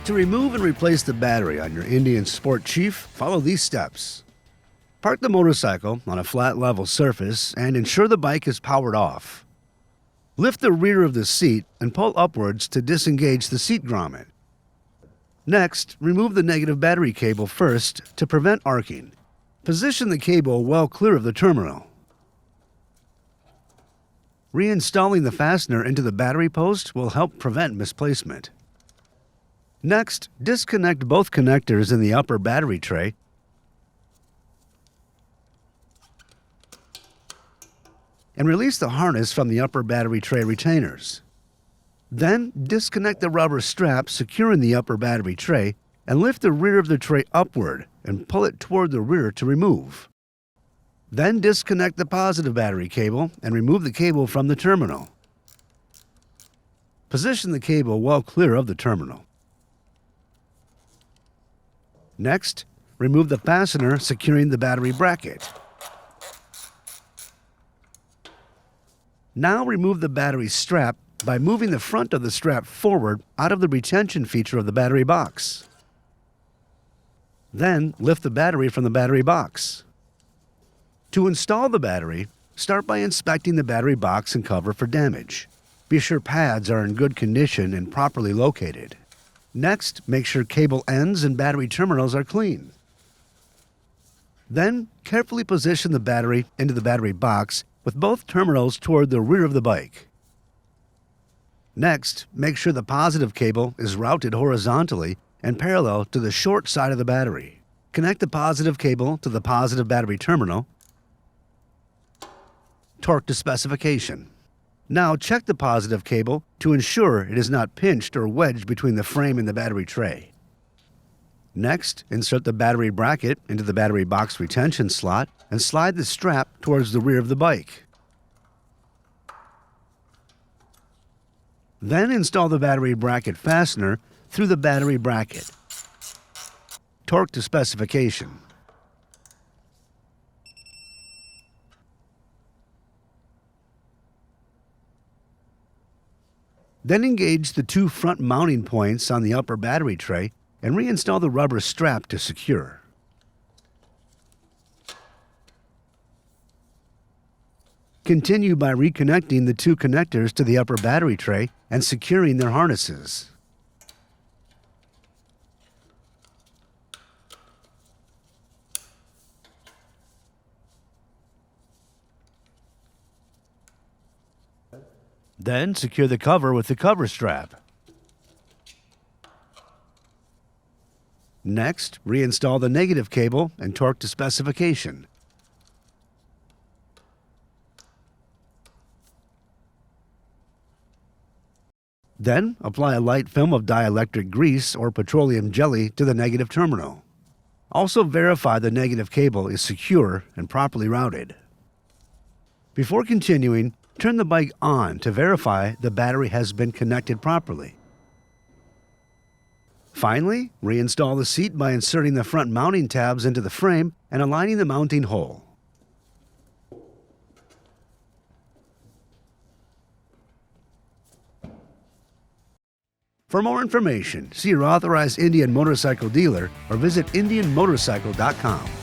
To remove and replace the battery on your Indian Sport Chief, follow these steps. Park the motorcycle on a flat level surface and ensure the bike is powered off. Lift the rear of the seat and pull upwards to disengage the seat grommet. Next, remove the negative battery cable first to prevent arcing. Position the cable well clear of the terminal. Reinstalling the fastener into the battery post will help prevent misplacement. Next, disconnect both connectors in the upper battery tray and release the harness from the upper battery tray retainers. Then, disconnect the rubber strap securing the upper battery tray and lift the rear of the tray upward and pull it toward the rear to remove. Then disconnect the positive battery cable and remove the cable from the terminal. Position the cable well clear of the terminal. Next, remove the fastener securing the battery bracket. Now remove the battery strap by moving the front of the strap forward out of the retention feature of the battery box. Then lift the battery from the battery box. To install the battery, start by inspecting the battery box and cover for damage. Be sure pads are in good condition and properly located. Next, make sure cable ends and battery terminals are clean. Then, carefully position the battery into the battery box with both terminals toward the rear of the bike. Next, make sure the positive cable is routed horizontally and parallel to the short side of the battery. Connect the positive cable to the positive battery terminal. Torque to specification. Now check the positive cable to ensure it is not pinched or wedged between the frame and the battery tray. Next, insert the battery bracket into the battery box retention slot and slide the strap towards the rear of the bike. Then install the battery bracket fastener through the battery bracket. Torque to specification. Then engage the two front mounting points on the upper battery tray and reinstall the rubber strap to secure. Continue by reconnecting the two connectors to the upper battery tray and securing their harnesses. Then secure the cover with the cover strap. Next, reinstall the negative cable and torque to specification. Then, apply a light film of dielectric grease or petroleum jelly to the negative terminal. Also verify the negative cable is secure and properly routed. Before continuing, turn the bike on to verify the battery has been connected properly. Finally, reinstall the seat by inserting the front mounting tabs into the frame and aligning the mounting hole. For more information, see your authorized Indian motorcycle dealer or visit indianmotorcycle.com.